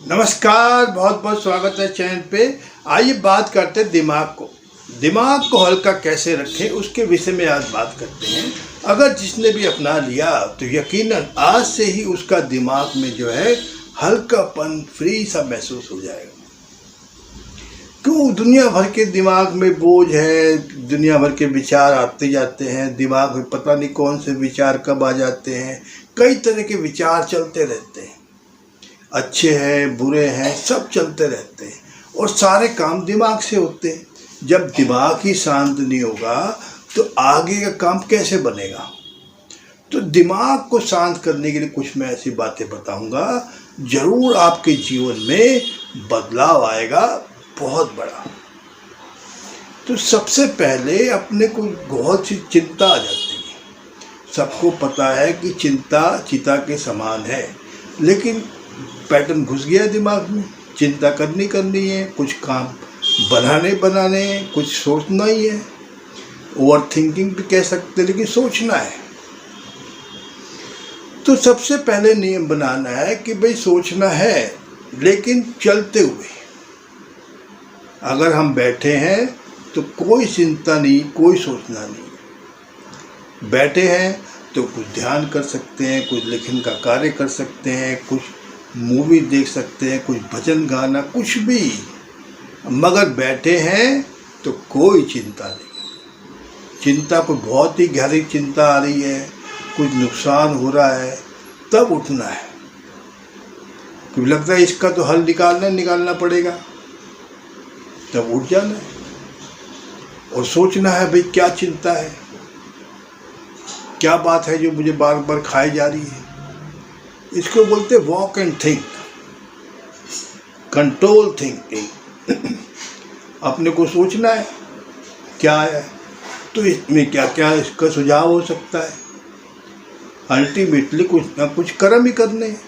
नमस्कार, बहुत बहुत स्वागत है चैनल पे। आइए बात करते हैं दिमाग को हल्का कैसे रखें उसके विषय में आज बात करते हैं। अगर जिसने भी अपना लिया तो यकीनन आज से ही उसका दिमाग में जो है हल्कापन, फ्री सा महसूस हो जाएगा। क्यों दुनिया भर के दिमाग में बोझ है, दुनिया भर के विचार आते जाते हैं, दिमाग में पता नहीं कौन से विचार कब आ जाते हैं। कई तरह के विचार चलते रहते हैं, अच्छे हैं बुरे हैं, सब चलते रहते हैं और सारे काम दिमाग से होते हैं। जब दिमाग ही शांत नहीं होगा तो आगे का काम कैसे बनेगा। तो दिमाग को शांत करने के लिए कुछ मैं ऐसी बातें बताऊंगा, जरूर आपके जीवन में बदलाव आएगा बहुत बड़ा। तो सबसे पहले अपने को बहुत सी चिंता आ जाती है। सबको पता है कि चिंता चिता के समान है, लेकिन पैटर्न घुस गया दिमाग में। चिंता करनी है, कुछ काम बनाने हैं, कुछ सोचना ही है। ओवर थिंकिंग भी कह सकते हैं, लेकिन सोचना है। तो सबसे पहले नियम बनाना है कि भाई सोचना है, लेकिन चलते हुए। अगर हम बैठे हैं तो कोई चिंता नहीं, कोई सोचना नहीं। बैठे हैं तो कुछ ध्यान कर सकते हैं, कुछ लेखन का कार्य कर सकते हैं, कुछ मूवी देख सकते हैं, कुछ भजन गाना, कुछ भी। मगर बैठे हैं तो कोई चिंता नहीं। चिंता को बहुत ही गहरी चिंता आ रही है, कुछ नुकसान हो रहा है, तब उठना है। क्योंकि लगता है इसका तो हल निकालना पड़ेगा, तब उठ जाना है और सोचना है भाई क्या चिंता है, क्या बात है जो मुझे बार बार खाई जा रही है। इसको बोलते walk and think, control thinking. अपने को सोचना है क्या है, तो इसमें क्या क्या इसका सुझाव हो सकता है। अल्टीमेटली कुछ ना कुछ कर्म ही करने हैं।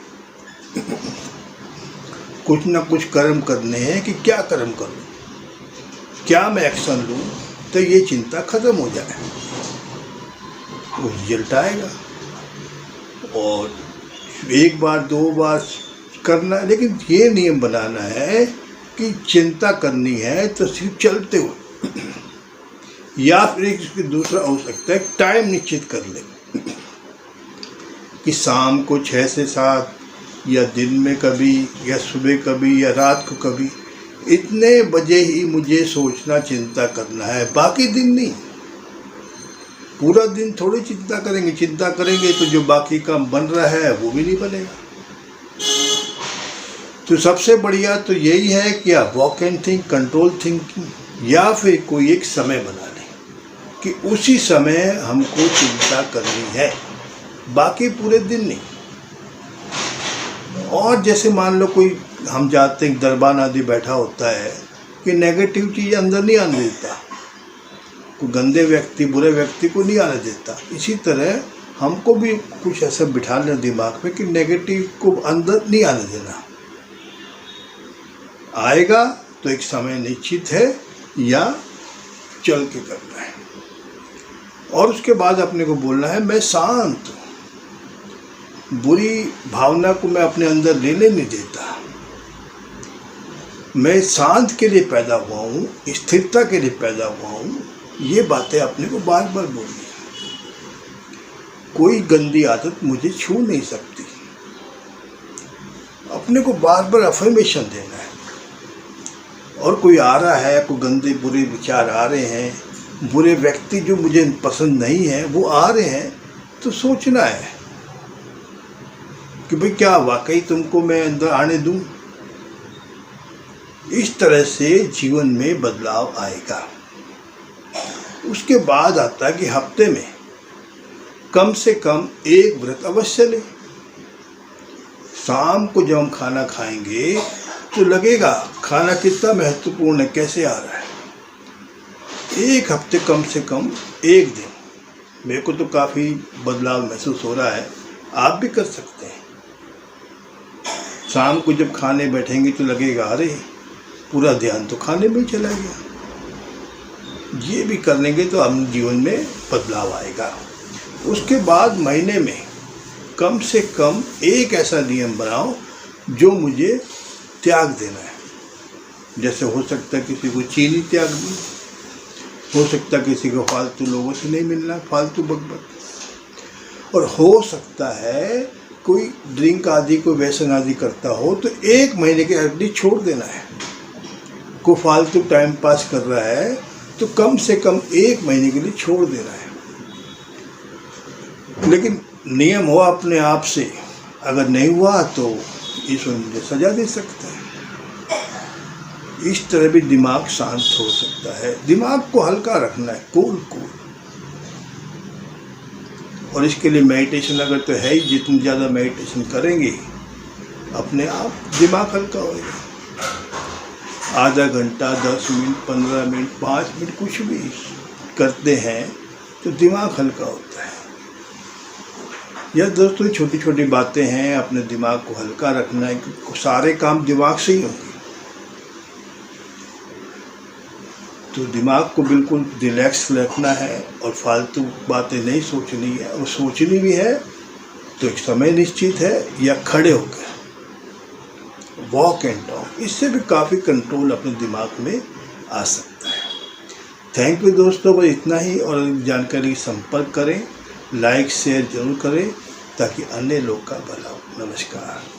कुछ ना कुछ कर्म करने हैं कि क्या कर्म करूं, क्या मैं एक्शन लूं तो ये चिंता खत्म हो जाए, वो रिजल्ट आएगा। और एक बार दो बार करना है, लेकिन ये नियम बनाना है कि चिंता करनी है तो सिर्फ चलते हुए। या फिर एक दूसरा हो सकता है, टाइम निश्चित कर ले कि शाम को 6 से 7 या दिन में कभी या सुबह कभी या रात को कभी, इतने बजे ही मुझे सोचना चिंता करना है, बाकी दिन नहीं। पूरा दिन थोड़ी चिंता करेंगे तो जो बाकी काम बन रहा है वो भी नहीं बनेगा। तो सबसे बढ़िया तो यही है कि आप walk and think, control thinking, या फिर कोई एक समय बना लें कि उसी समय हमको चिंता करनी है, बाकी पूरे दिन नहीं। और जैसे मान लो कोई हम जाते हैं, दरबान आदि बैठा होता है कि नेगेटिव चीज़ अंदर नहीं आने देता, कोई गंदे व्यक्ति बुरे व्यक्ति को नहीं आने देता। इसी तरह हमको भी कुछ ऐसा बिठा लेना दिमाग में कि नेगेटिव को अंदर नहीं आने देना। आएगा तो एक समय निश्चित है या चल के करना है। और उसके बाद अपने को बोलना है मैं शांत हूँ, बुरी भावना को मैं अपने अंदर लेने नहीं देता। मैं शांत के लिए पैदा हुआ हूँ, स्थिरता के लिए पैदा हुआ हूँ। ये बातें अपने को बार बार बोलनी है। कोई गंदी आदत मुझे छू नहीं सकती। अपने को बार बार अफर्मेशन देना है। और कोई आ रहा है, कोई गंदे बुरे विचार आ रहे हैं, बुरे व्यक्ति जो मुझे पसंद नहीं है वो आ रहे हैं, तो सोचना है कि भाई क्या वाकई तुमको मैं अंदर आने दूं। इस तरह से जीवन में बदलाव आएगा। उसके बाद आता है कि हफ्ते में कम से कम एक व्रत अवश्य लें। शाम को जब हम खाना खाएंगे तो लगेगा खाना कितना महत्वपूर्ण है, कैसे आ रहा है। एक हफ्ते कम से कम एक दिन। मेरे को तो काफ़ी बदलाव महसूस हो रहा है, आप भी कर सकते हैं। शाम को जब खाने बैठेंगे तो लगेगा अरे पूरा ध्यान तो खाने में ही चला गया। ये भी कर लेंगे तो हम जीवन में बदलाव आएगा। उसके बाद महीने में कम से कम एक ऐसा नियम बनाओ जो मुझे त्याग देना है। जैसे हो सकता है किसी को चीनी त्याग दी, हो सकता है किसी को फालतू लोगों से नहीं मिलना, फालतू बकबक, और हो सकता है कोई ड्रिंक आदि कोई व्यसन आदि करता हो तो 1 महीने के एफडी छोड़ देना है। कोई फालतू टाइम पास कर रहा है तो कम से कम 1 महीने के लिए छोड़ देना है। लेकिन नियम हो अपने आप से, अगर नहीं हुआ तो ईश्वर मुझे सजा दे सकता है। इस तरह भी दिमाग शांत हो सकता है। दिमाग को हल्का रखना है, कूल। और इसके लिए मेडिटेशन अगर तो है ही, जितनी ज़्यादा मेडिटेशन करेंगे अपने आप दिमाग हल्का होगा। आधा घंटा, 10 मिनट, 15 मिनट, 5 मिनट कुछ भी करते हैं तो दिमाग हल्का होता है। यह दोस्तों छोटी छोटी बातें हैं, अपने दिमाग को हल्का रखना है, क्योंकि सारे काम दिमाग से ही होंगे। तो दिमाग को बिल्कुल रिलैक्स रखना है और फालतू बातें नहीं सोचनी है, और सोचनी भी है तो एक समय निश्चित है, या खड़े होकर वॉक एंड टॉक, इससे भी काफ़ी कंट्रोल अपने दिमाग में आ सकता है। थैंक यू दोस्तों, बस इतना ही। और जानकारी संपर्क करें, लाइक शेयर जरूर करें ताकि अन्य लोग का भला हो। नमस्कार।